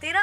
13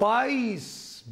22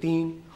3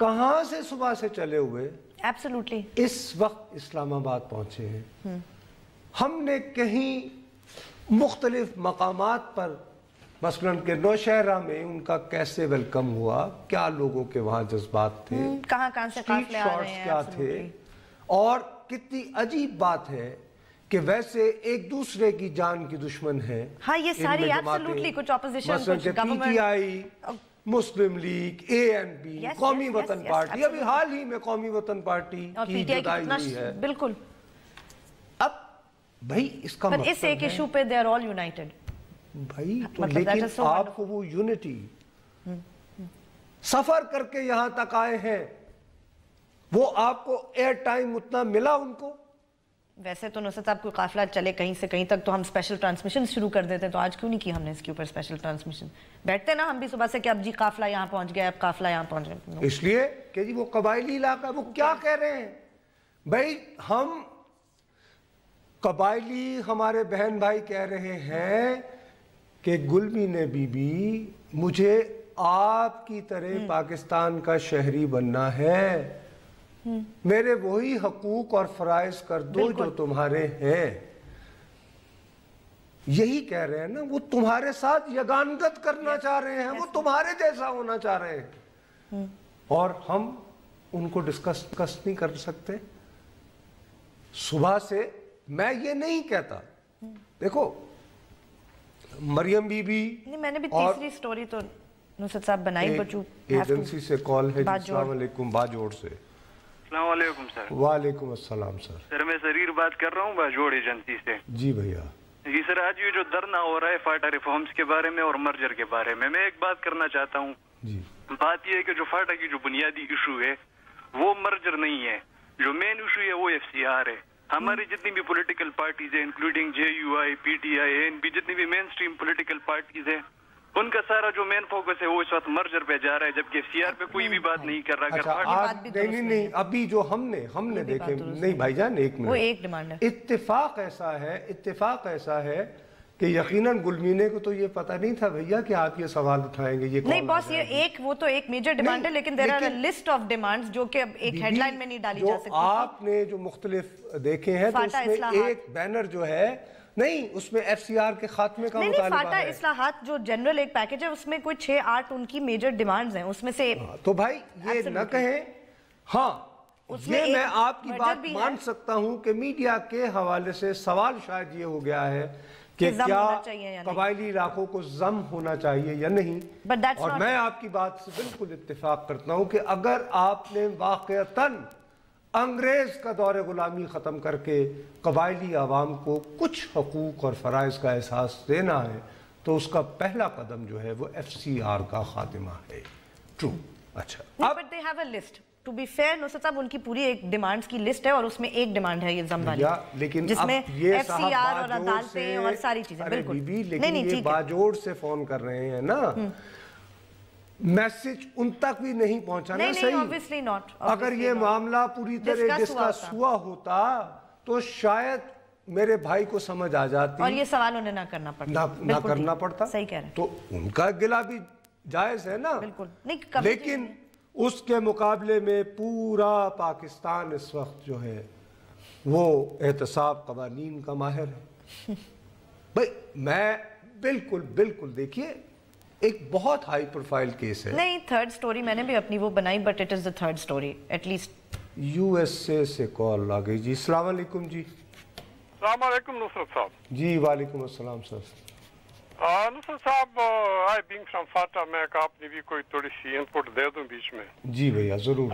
کہاں سے صبح سے چلے ہوئے ایبسولوٹلی اس وقت اسلام آباد پہنچے ہیں. ہم نے کہیں مختلف مقامات پر مثلاً کہ نوشہرہ میں ان کا کیسے ویلکم ہوا, کیا لوگوں کے وہاں جذبات تھے, کہاں سے قافلے آ رہے ہیں, کیا تھے, اور کتنی عجیب بات ہے کہ ویسے ایک دوسرے کی جان کی دشمن ہے. ہاں یہ ساری ایبسولوٹلی کچھ اپوزیشن, مثلاً کہ P T I, Muslim League, A N P, Qaumi Watan party, ابھی حال ہی میں قومی وطن پارٹی کی جدائی ہوئی ہے. بالکل. اب بھائی اس کا مطلب ہے اس ایک ایشو پہ they are all united. بھائی تو لیکن آپ کو وہ یونٹی سفر کر کے یہاں تک آئے ہیں, وہ آپ کو ایئر ٹائم اتنا ملا ان کو؟ ویسے تو نصرت صاحب کوئی قافلہ چلے کہیں سے کہیں تک تو ہم اسپیشل ٹرانسمیشن شروع کر دیتے, تو آج کیوں نہیں کی ہم نے اس کے اوپر اسپیشل ٹرانسمیشن؟ بیٹھتے نا ہم بھی صبح سے کہ اب جی قافلہ یہاں پہنچ گیا, اب قافلہ یہاں پہنچ گیا. اس لیے کہ جی وہ قبائلی علاقہ, وہ کیا کہہ رہے ہیں بھائی, ہم قبائلی ہمارے بہن بھائی کہہ رہے ہیں کہ گلبین بی بی مجھے آپ کی طرح پاکستان کا شہری بننا ہے, میرے وہی حقوق اور فرائض کر دو جو تمہارے ہیں. یہی کہہ رہے ہیں نا, وہ تمہارے ساتھ یگانگت کرنا چاہ رہے ہیں, وہ تمہارے جیسا ہونا چاہ رہے ہیں, اور ہم ان کو ڈسکس نہیں کر سکتے. صبح سے میں یہ نہیں کہتا, دیکھو مریم بی بی, میں نے بھی تیسری سٹوری تو نصرت صاحب بنائی, بچو ایجنسی سے کال ہے. السلام علیکم, باجوڑ سے. السلام علیکم سر. وعلیکم السلام سر. سر میں سریر بات کر رہا ہوں باجوڑ ایجنسی سے. جی بھیا. جی سر, آج یہ جو دھرنا ہو رہا ہے فاٹا ریفارمز کے بارے میں اور مرجر کے بارے میں ایک بات کرنا چاہتا ہوں. جی بات یہ ہے کہ جو فاٹا کی جو بنیادی ایشو ہے وہ مرجر نہیں ہے, جو مین ایشو ہے وہ ایف سی آر ہے. ہماری جتنی بھی پولیٹیکل پارٹیز ہیں including J U I, P T I, A N P, جتنی بھی مین سٹریم پولیٹیکل پارٹیز ہیں, ان کا سارا جو مین فوکس ہے وہ اس وقت مرجر پہ جا رہا ہے, جبکہ ایف سی آر پہ کوئی بھی بات نہیں کر رہا. اچھا نہیں, ابھی جو ہم نے دیکھے نہیں بھائی جان, ایک منٹ, وہ ایک ڈیمانڈ ہے. اتفاق ایسا ہے کہ یقیناً گلمینے کو تو یہ پتہ نہیں تھا بھیا کہ آپ یہ سوال اٹھائیں گے. یہ نہیں باس, یہ وہ تو ایک میجر ڈیمانڈ ہے, لیکن there are a list of demands جو کہ ایک ہیڈ لائن میں نہیں ڈالی جا سکتی. آپ نے جو مختلف دیکھے ہیں تو اس میں ایک بینر جو ہے نہیں, اس میں ایف سی آر کے خاتمے کا مطالبہ ہے. نہیں, فاٹا اصلاحات جو جنرل ایک پیکج ہے اس میں کوئی 6-8 ان کی میجر ڈیمانڈز ہیں, اس میں سے تو بھائی یہ نہ کہیں. ہاں یہ میں آپ کی بات مان سکتا ہوں کہ میڈیا کے حوالے سے سوال شاید یہ ہو گیا ہے کہ کیا قبائلی علاقوں کو ضم ہونا چاہیے یا نہیں, اور میں آپ کی بات سے بالکل اتفاق کرتا ہوں کہ اگر آپ نے واقعتاً انگریز کا دور غلامی ختم کر کے قبائلی عوام کو کچھ حقوق اور فرائض کا احساس دینا ہے تو اس کا پہلا قدم جو ہے وہ ایف سی آر کا خاتمہ ہے. ٹرو. اچھا, but they have a list. To be fair, نصرت صاحب ان کی پوری ایک ڈیمانڈز کی لسٹ ہے اور اس میں ایک ڈیمانڈ ہے یہ ضم والی, لیکن جس میں یہ ایف سی آر اور عدالتیں اور ساری چیزیں. بالکل, لیکن یہ باجوڑ سے فون کر رہے ہیں نا, میسج ان تک بھی نہیں پہنچا نا صحیح. اگر یہ معاملہ پوری طرح ڈسکس ہوا ہوتا تو شاید میرے بھائی کو سمجھ آ جاتی, اور یہ سوال انہیں نہ کرنا پڑتا. صحیح کہہ رہے ہیں. تو ان کا گلہ بھی جائز ہے نا. بالکل, لیکن اس کے مقابلے میں پورا پاکستان اس وقت جو ہے وہ احتساب قوانین کا ماہر ہے. بھائی میں بالکل دیکھیے ایک بہت ہائی پروفائل کیس ہے. نہیں, تھرڈ سٹوری میں نے بھی اپنی وہ بنائی, but it is the third story at least. U S A سے کال آ گئی. جی السلام علیکم. جی السلام علیکم نصرت صاحب. جی وعلیکم السلام سر. نصرت صاحب, آئی بینگ فرام فاٹا, میں آپ نے بھی کوئی تھوڑی سی انپٹ دے دوں بیچ میں. جی بھیا ضرور.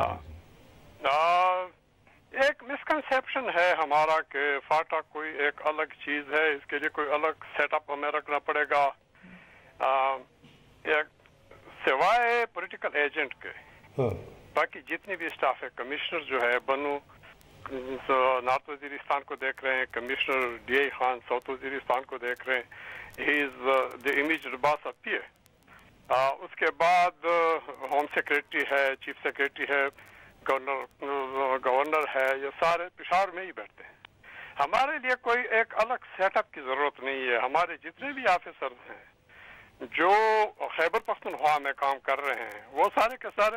ایک مسکنسیپشن ہے ہمارا کہ فاٹا کوئی ایک الگ چیز ہے, اس کے لیے کوئی الگ سیٹ اپ ہمیں رکھنا پڑے گا سوائے پولیٹیکل ایجنٹ کے. باقی جتنی بھی اسٹاف ہے, کمشنر جو ہے بنو نارتھ وزیرستان کو دیکھ رہے ہیں, commissioner D I Khan south Waziristan کو دیکھ رہے ہیں, ہی از دی امیجڈ باس آف پی اے. اس کے بعد ہوم سیکریٹری ہے, چیف سیکریٹری ہے, گورنر ہے, یہ سارے پشاور میں ہی بیٹھتے ہیں. ہمارے لیے کوئی ایک الگ سیٹ اپ کی ضرورت نہیں ہے. ہمارے جتنے بھی آفیسرز ہیں جو خیبر پختونخوا میں کام کر رہے ہیں وہ سارے کے سارے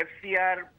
FCR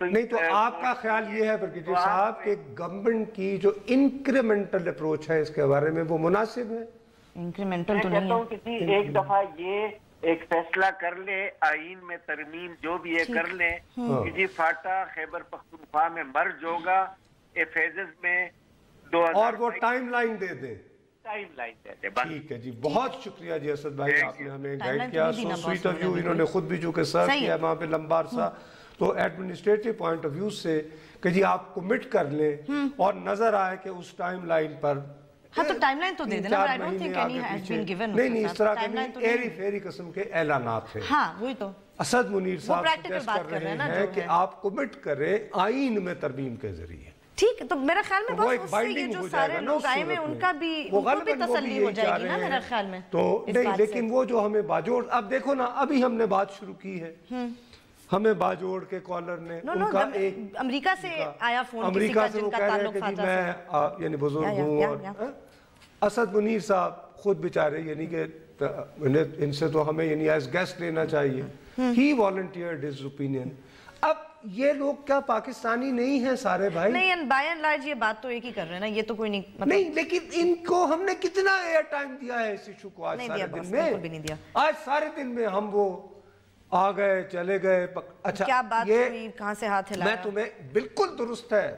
نہیں تو آپ کا خیال یہ ہے برگیڈیئر صاحب کہ گورنمنٹ کی جو انکریمنٹل اپروچ ہے اس کے بارے میں وہ مناسب ہے؟ انکریمنٹل تو نہیں ہے. ایک دفعہ یہ ایک فیصلہ کر لے, آئین میں ترمیم جو بھی ہے کر لیں کہ جی فاٹا خیبر پختونخوا میں مرج ہوگا فیزز میں, اور وہ ٹائم لائن دے دیں. ٹائم لائن دے دیں. ٹھیک ہے جی, بہت شکریہ جی اسد بھائی, آپ نے ہمیں گائیڈ کیا. So sweet of you. انہوں نے خود بھی چونکہ سرو کیا وہاں پہ لمبا عرصہ, تو ایڈمنسٹریٹو پوائنٹ آف ویو سے کہ جی آپ کمٹ کر لیں اور نظر آئے کہ اس ٹائم لائن پر ہاں تو ٹائم لائن تو دے دینا. I don't think any has been given. نہیں اس طرح کے نہیں, ایری فیری قسم کے اعلانات ہیں. ہاں وہی تو اسد منیر صاحب سجیسٹ کر رہے ہیں کہ آپ کمٹ کریں آئین میں ترمیم کے ذریعے. ٹھیک ہے, تو میرا خیال میں بس اس سے یہ جو سارے لوگ آئے میں ان کا بھی تسلی ہو جائے گی نا میرا خیال میں. تو نہیں, لیکن وہ جو ہمیں باجوڑ, اب دیکھو نا ابھی ہم نے بات شروع کی ہے, ہمیں باجوڑ کے کالر نے ان کا ایک امریکہ سے آیا فون, امریکہ سے وہ کہہ رہے ہیں کہ جی میں یعنی بزرگ ہوں, اور اسد منیر صاحب خود بیچارے یعنی کہ ان سے تو ہمیں یعنی ایز گیسٹ لینا چاہیے. ہی والنٹیئرڈ ہز اوپینین. اب یہ لوگ کیا پاکستانی نہیں ہیں سارے بھائی؟ نہیں, بائی اینڈ لارج یہ بات تو ایک ہی کر رہے ہیں نا, یہ تو کوئی نہیں, لیکن ان کو ہم نے کتنا ایئر ٹائم دیا ہے اس ایشو کو. آج سارے دن میں, آج سارے دن میں ہم وہ آ گئے چلے گئے. اچھا کیا بات ہوئی, کہاں سے ہاتھ ہلایا؟ میں تمہیں بالکل درست ہے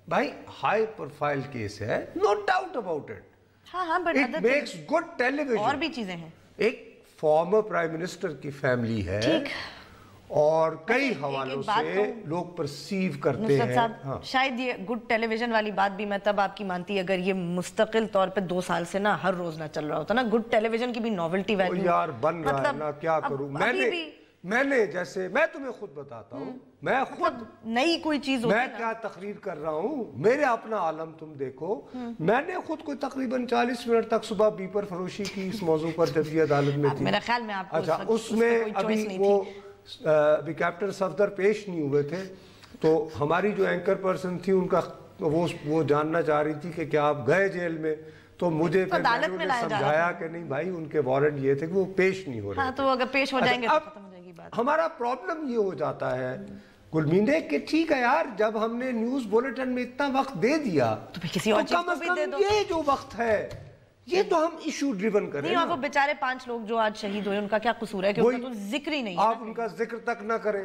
بھائی, ہائی پروفائل کیس ہے, نو ڈاؤٹ اباؤٹ اٹ. ہاں but it makes good television. اور بھی چیزیں ہیں. ایک فارمر پرائم منسٹر کی فیملی ہے اور کئی حوالوں سے لوگ پرسیو کرتے ہیں. شاید یہ گڈ ٹیلی ویژن والی بات بھی میں تب آپ کی مانتی اگر یہ مستقل طور پہ 2 سال سے نا ہر روز نہ چل رہا ہوتا نا. گڈ ٹیلی ویژن کی بھی نوولٹی ویلیو یار بن رہا ہے نا, کیا کروں میں نے جیسے میں تمہیں خود بتاتا ہوں, میں خود نئی کوئی چیز ہوتی میں کیا تقریر کر رہا ہوں, میرے اپنا عالم تم دیکھو. میں نے خود کو تقریباً 40 منٹ تک صبح بیپر فروشی کی اس موضوع پر جب یہ عدالت میں تھی. میرا خیال میں آپ کو اچھا اس میں ابھی وہ ابھی کیپٹن صفدر پیش نہیں ہوئے تھے, تو ہماری جو اینکر پرسن تھی ان کا وہ جاننا چاہ رہی تھی کہ کیا آپ گئے جیل میں, تو مجھے سمجھایا کہ نہیں بھائی ان کے وارنٹ یہ تھے کہ وہ پیش نہیں ہو رہے. تو اگر پیش ہو جائیں گے تو ختم ہو جائے گی بات. ہمارا پرابلم یہ ہو جاتا ہے گلمینے کہ ٹھیک ہے یار, جب ہم نے نیوز بولیٹن میں اتنا وقت دے دیا تو کسی اور چیز کو بھی دے دو. یہ جو وقت ہے یہ تو ہم ایشو ڈریون کریں. نہیں, اور وہ بیچارے 5 لوگ جو آج شہید ہوئے ان کا کیا قصور ہے کہ ان کا تو ذکر ہی نہیں ہے. آپ ان کا ذکر تک نہ کریں,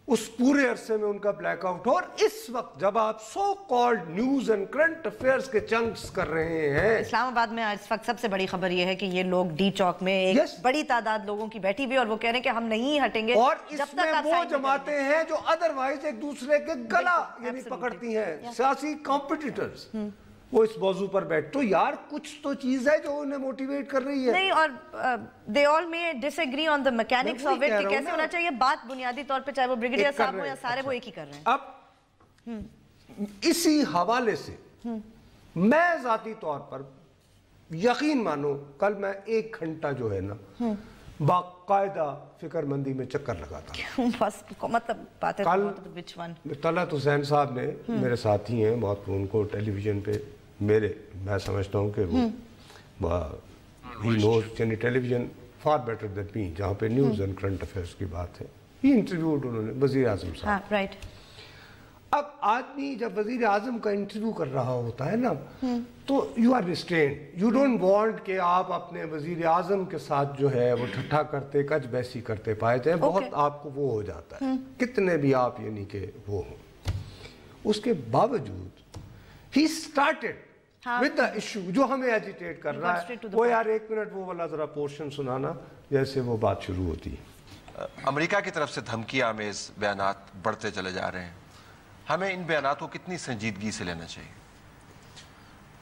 اس پورے عرصے میں ان کا بلیک آؤٹ. اور اس وقت جب آپ so called news and current affairs کے چنکس کر رہے ہیں, اسلام آباد میں اس وقت سب سے بڑی خبر یہ ہے کہ یہ لوگ ڈی چوک میں ایک بڑی تعداد لوگوں کی بیٹھی ہوئی اور وہ کہہ رہے ہیں کہ ہم نہیں ہٹیں گے. اور اس میں وہ جماعتیں ہیں جو ادروائز ایک دوسرے کے گلا یعنی پکڑتی ہیں, سیاسی کمپٹیٹرز, وہ اس موضوع پر بیٹھ. تو یار کچھ تو چیز ہے جو انہیں موٹیویٹ کر رہی ہے. نہیں, اور they all may disagree on the mechanics of it کہ کیسے ہونا چاہیے. بات بنیادی طور پہ چاہے وہ بریگیڈیئر صاحب ہو یا سارے وہ ایک ہی کر رہے ہیں. اب اسی حوالے سے میں ذاتی طور پر یقین مانو کل میں 1 گھنٹہ جو ہے نا باقاعدہ فکر مندی میں چکر لگاتا ہوں. کل طلعت حسین صاحب نے میرے ساتھی ہیں بہت, ان کو ٹیلی ویژن پہ میں سمجھتا ہوں کہ وہ ہی نوز یعنی ٹیلی ویژن فار بیٹر دین می, جہاں پہ نیوز اینڈ کرنٹ افیئرس کی بات ہے. یہ انٹرویوڈ انہوں نے وزیر اعظم صاحب. رائٹ. اب آدمی جب وزیر اعظم کا انٹرویو کر رہا ہوتا ہے نا تو you are restrained, you don't want کہ آپ اپنے وزیر اعظم کے ساتھ جو ہے وہ ٹھٹھا کرتے کچ بیسی کرتے پائے جائیں. بہت آپ کو وہ ہو جاتا ہے کتنے بھی آپ یعنی کہ وہ ہوں. اس کے باوجود he started with the issue جو ہمیں ایجیٹیٹ کر رہا ہے. وہ یار 1 منٹ وہ والا ذرا پورشن سنانا جیسے وہ بات شروع ہوتی ہے. امریکہ کی طرف سے دھمکی آمیز بیانات بڑھتے چلے جا رہے ہیں, ہمیں ان بیانات کو کتنی سنجیدگی سے لینا چاہیے؟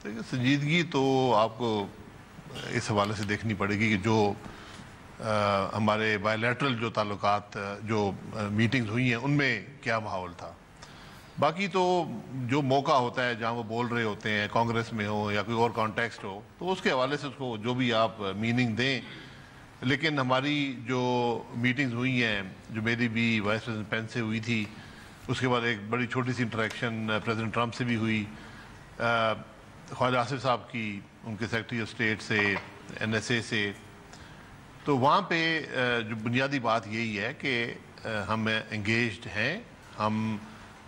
دیکھیں سنجیدگی تو آپ کو اس حوالے سے دیکھنی پڑے گی کہ جو ہمارے بائی لیٹرل جو تعلقات جو میٹنگز ہوئی ہیں ان میں کیا ماحول تھا. باقی تو جو موقع ہوتا ہے جہاں وہ بول رہے ہوتے ہیں کانگریس میں ہو یا کوئی اور کانٹیکسٹ ہو تو اس کے حوالے سے اس کو جو بھی آپ میننگ دیں. لیکن ہماری جو میٹنگز ہوئی ہیں, جو میری بھی وائس پریزیڈنٹ پینس سے ہوئی تھی, اس کے بعد ایک بڑی چھوٹی سی انٹریکشن پریزیڈنٹ ٹرمپ سے بھی ہوئی, خواجہ آصف صاحب کی ان کے سیکرٹری آف اسٹیٹ سے, NSA سے, تو وہاں پہ جو بنیادی بات یہی ہے کہ ہم انگیجڈ ہیں, ہم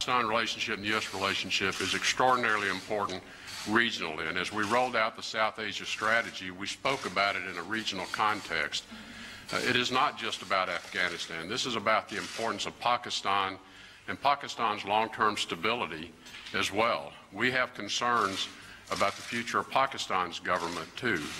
Pakistan relationship and U.S. relationship is extraordinarily important regionally, and as we rolled out the South Asia strategy, we spoke about it in a regional context. It is not just about Afghanistan. This is about the importance of Pakistan and Pakistan's long-term stability as well. We have concerns about the future of Pakistan's government too,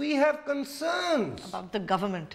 we have concerns about the government.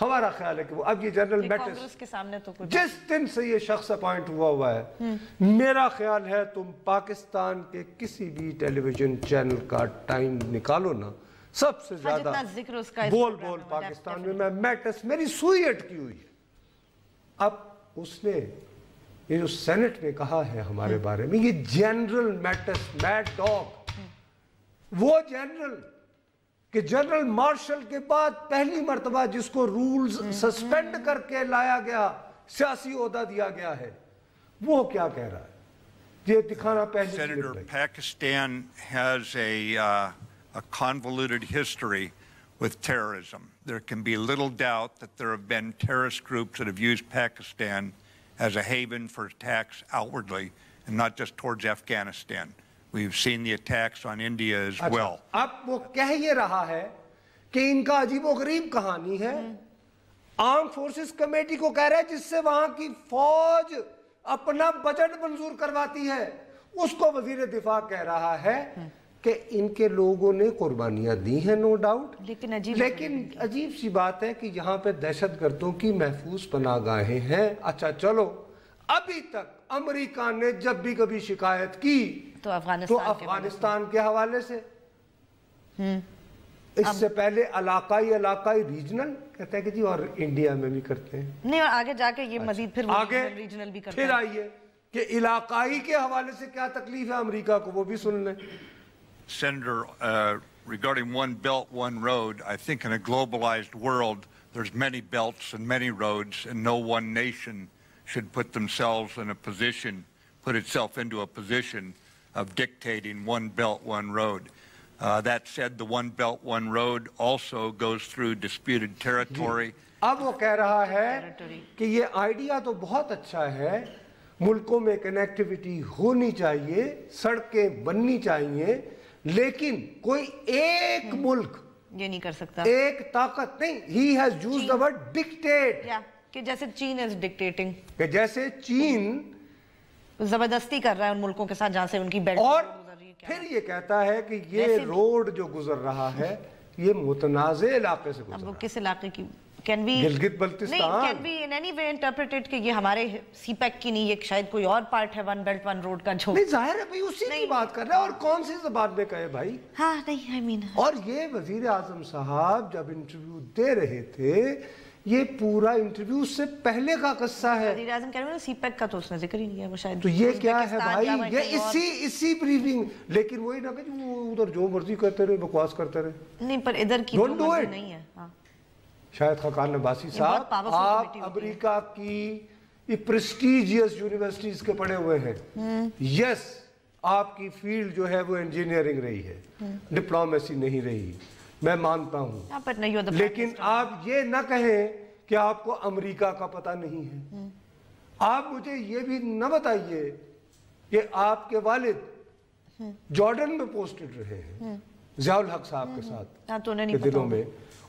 ہمارا خیال ہے کہ وہ اب یہ general mates کے سامنے تو جس دن سے یہ شخص اپوائنٹ ہوا ہے میرا خیال ہے تم پاکستان کے کسی بھی ٹیلی ویژن چینل کا ٹائم نکالو نا سب سے زیادہ بول پاکستان میں میٹس میری سوئی اٹکی ہوئی ہے. اب اس نے یہ جو سینٹ نے کہا ہے ہمارے بارے میں یہ جنرل میٹس میڈ ڈاگ وہ جنرل کہ جنرل مارشل کے بعد پہلی مرتبہ جس کو رولز سسپینڈ کر کے لایا گیا سیاسی عہدہ دیا گیا ہے وہ کیا کہہ رہا ہے یہ دکھانا پہلے. Senator, Pakistan has a convoluted history with terrorism. There can be little doubt that there have been terrorist groups that have used Pakistan as a haven for attacks outwardly and not just towards Afghanistan. We've seen the attacks on India as well. اب وہ کہہ یہ رہا ہے کہ ان کا عجیب و غریب کہانی ہے آرم فورسز کمیٹی کو کہہ رہا ہے جس سے وہاں کی فوج اپنا بجٹ منظور کرواتی ہے اس کو وزیر دفاع کہہ رہا ہے کہ ان کے لوگوں نے قربانیاں دی ہیں نو ڈاؤٹ لیکن عجیب سی بات ہے کہ یہاں پہ دہشت گردوں کی محفوظ پناہ گاہیں ہیں. اچھا چلو ابھی تک امریکہ نے جب بھی کبھی شکایت کی تو افغانستان کے حوالے سے اس سے پہلے علاقائی ریجنل کہتے ہیں کہ جی اور انڈیا میں بھی کرتے ہیں نہیں اور آگے جا کے یہ مزید پھر ریجنل بھی کرتے ہیں. پھر آئیے کہ علاقائی کے حوالے سے کیا تکلیف ہے امریکہ کو وہ بھی سن لیں. Senator, regarding one belt, one road, I think in a globalized world there's many belts and many roads and no one nation should put themselves in a position, put itself into a position of dictating one belt, one road. That said, the one belt, one road also goes through disputed territory. اب وہ کہہ رہا ہے کہ یہ idea تو بہت اچھا ہے ملکوں میں کنیکٹیویٹی ہونی چاہیے سڑکیں بننی چاہیے لیکن کوئی ایک ملک یہ نہیں کر سکتا ایک طاقت نہیں. He has used the word dictate. کہ جیسے چین is dictating کہ جیسے چین زبردستی کر رہا ہے ان ملکوں کے ساتھ جہاں سے ان کی بیلٹ اور پھر یہ کہتا ہے کہ یہ روڈ جو گزر رہا ہے یہ متنازع علاقے سے گزر رہا ہے. اب وہ کس علاقے کی Gilgit Baltistan can be in any way interpreted کہ یہ ہمارے سی پیک کی نہیں یہ شاید کوئی اور پارٹ ہے ون بیلٹ ون روڈ کا جو نہیں ظاہر ہے بھائی اسی کی بات کر رہا ہے اور کون سی زبان میں کہے بھائی. ہاں نہیں I mean اور یہ وزیر اعظم صاحب جب انٹرویو دے رہے تھے یہ پورا انٹرویو سے پہلے کا قصہ ہے. وزیر اعظم کہہ رہے ہیں سی پیک کا تو اس نے ذکر ہی نہیں ہے وہ شاید تو یہ کیا ہے بھائی یہ اسی بریفنگ لیکن وہی نہ کہ وہ ادھر جو مرضی کرتے رہے بکواس کرتے رہے نہیں پر ادھر کی مرضی نہیں ہے. شاہد خاقان عباسی صاحب آپ امریکہ کی پریسٹیجیس یونیورسٹیز کے پڑھے ہوئے ہیں یس آپ کی فیلڈ جو ہے وہ انجینئرنگ رہی ہے ڈپلومیسی نہیں رہی میں مانتا ہوں لیکن آپ یہ نہ کہیں کہ آپ کو امریکہ کا پتہ نہیں ہے. آپ مجھے یہ بھی نہ بتائیے کہ آپ کے والد جارڈن میں پوسٹڈ رہے ہیں ضیاء الحق صاحب کے ساتھ کے دنوں میں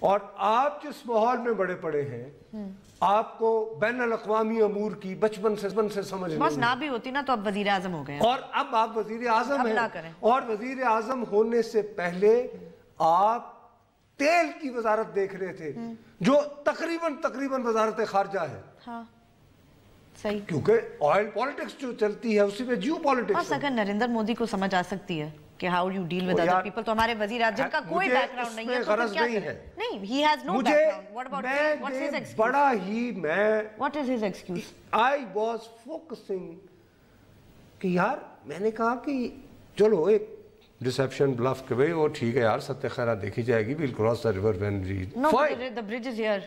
اور آپ جس ماحول میں بڑے پڑے ہیں آپ کو بین الاقوامی امور کی بچپن سے سمجھ نہیں بس نہ بھی ہوتی نا تو اب وزیر اعظم ہو گئے اور اب آپ وزیر اعظم ہیں اور وزیر اعظم ہونے سے پہلے آپ تیل کی وزارت دیکھ رہے تھے جو تقریباً وزارت خارجہ ہے. ہاں صحیح کیونکہ آئل پالیٹکس جو چلتی ہے اسی میں جیو پالیٹکس بس اگر نریندر مودی کو سمجھ آ سکتی ہے کہ how you deal with other people تو ہمارے وزیر اعظم کا کوئی بیک گراؤنڈ نہیں ہے تو پھر کیا کریں نہیں he has no background what about him what's his excuse بڑا ہی میں what is his excuse I was focusing کہ یار میں نے کہا کہ چلو ایک ڈسیپشن بلف کہ بھئی وہ ٹھیک ہے یار ستیہ خیرہ دیکھی جائے گی we'll cross the river when we no the bridge is here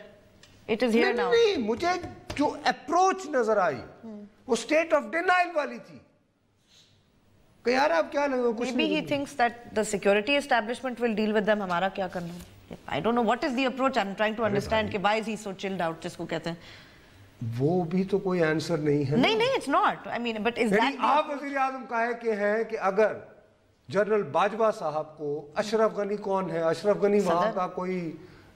it is here now نہیں مجھے جو اپروچ نظر آئی وہ state of denial والی تھی کہ یار آپ کیا لگو کچھ maybe he thinks that the security establishment will deal with them ہمارا کیا کرنا ہے I don't know what is the approach I'm trying to understand کہ why is he so chilled out جس کو کہتے ہیں وہ بھی تو کوئی آنسر نہیں ہے نہیں it's not I mean but is that آپ وزیر اعظم کہے کہ ہیں کہ اگر جنرل باجوہ صاحب کو اشرف غنی کون ہے اشرف غنی وہاں کا کوئی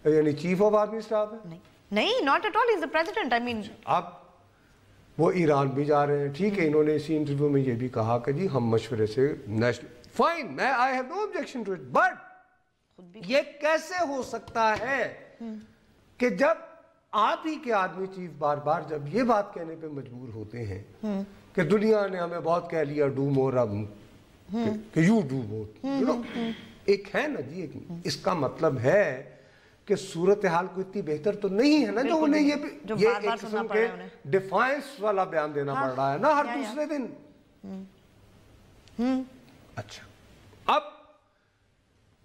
یعنی چیف آف آرمی اسٹاف ہے نہیں not at all he's the president I mean اب وہ ایران بھی جا رہے ہیں ٹھیک ہے انہوں نے اسی انٹرویو میں یہ بھی کہا کہ جی ہم مشورے سے نیشنل فائن میں I have no objection to it but یہ کیسے ہو سکتا ہے کہ جب آپ ہی کے آرمی چیف بار بار جب یہ بات کہنے پہ مجبور ہوتے ہیں کہ دنیا نے ہمیں بہت کہہ لیا ڈو مور کہ یو ڈو مور، ایک ہے نا جی، اس کا مطلب ہے کہ صورتحال کو اتنی بہتر تو نہیں ہے نا جو انہیں یہ ایک قسم کے ڈیفائنس والا بیان دینا پڑ رہا ہے نا ہر دوسرے دن. اچھا، اب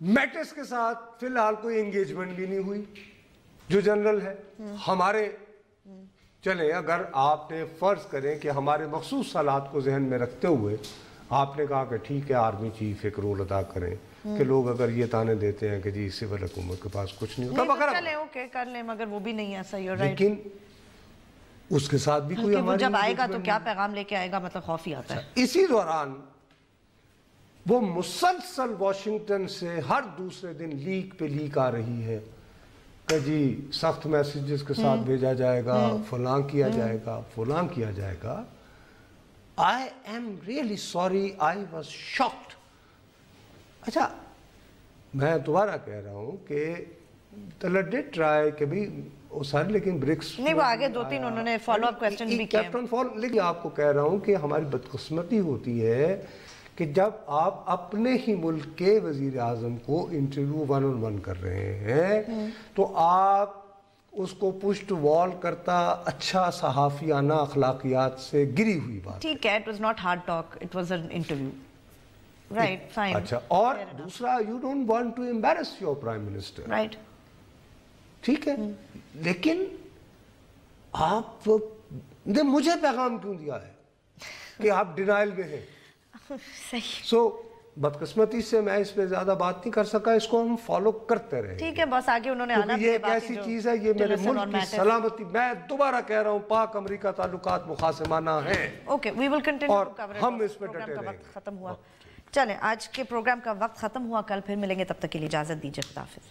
میٹس کے ساتھ فی الحال کوئی انگیجمنٹ بھی نہیں ہوئی جو جنرل ہے ہمارے. چلیں اگر آپ نے فرض کریں کہ ہمارے مخصوص حالات کو ذہن میں رکھتے ہوئے آپ نے کہا کہ ٹھیک ہے آرمی چیف ایک رول ادا کریں کہ لوگ اگر یہ تانے دیتے ہیں کہ جی سول حکومت کے پاس کچھ نہیں ہوتا، چلیں اوکے کر لیں، مگر وہ بھی نہیں ایسا ہی. لیکن اس کے ساتھ بھی کوئی ہماری جب آئے گا تو کیا پیغام لے کے آئے گا، مطلب خوف ہی آتا ہے. اسی دوران وہ مسلسل واشنگٹن سے ہر دوسرے دن لیک پہ لیک آ رہی ہے کہ جی سخت میسیجز کے ساتھ بھیجا جائے گا، فلاں کیا جائے گا، فلاں کیا جائے گا. I am really sorry, I was shocked. اچھا میں دوبارہ کہہ رہا ہوں کہ did try کہ بھی وہ سارے لیکن برکس نہیں، وہ آگے دو تین انہوں نے فالو اپ کویسچن بھی کیے. لیکن آپ کو کہہ رہا ہوں کہ ہماری بدقسمتی ہوتی ہے کہ جب آپ اپنے ہی ملک کے وزیر اعظم کو انٹرویو 1-on-1 کر رہے ہیں تو آپ اس کو پشت وال کرتا اچھا صحافیانہ اخلاقیات سے گری ہوئی بات. ٹھیک ہے، it was not hard talk, it was an interview. Right, fine. اچھا، اور دوسرا you don't want to embarrass your prime minister. Right. ٹھیک ہے، لیکن آپ نے مجھے پیغام کیوں دیا ہے کہ آپ ڈینائل میں ہیں؟ صحیح. سو بدقسمتی سے میں اس پہ زیادہ بات نہیں کر سکا، اس کو ہم فالو کرتے رہے. ٹھیک ہے، بس آگے انہوں نے آنا یہ ایک ایسی چیز ہے، یہ میرے ملک کی سلامتی، میں دوبارہ کہہ رہا ہوں پاک امریکہ تعلقات مخاصمانہ ہیں. اوکے، وی ول کنٹینیو اور ٹو کور اٹ. ہم اس پہ ڈٹے رہیں گے. وقت ختم ہوا. چلیں چلیں آج کے پروگرام کا وقت ختم ہوا، کل پھر ملیں گے، تب تک کے لیے اجازت دیجیے. خدا حافظ.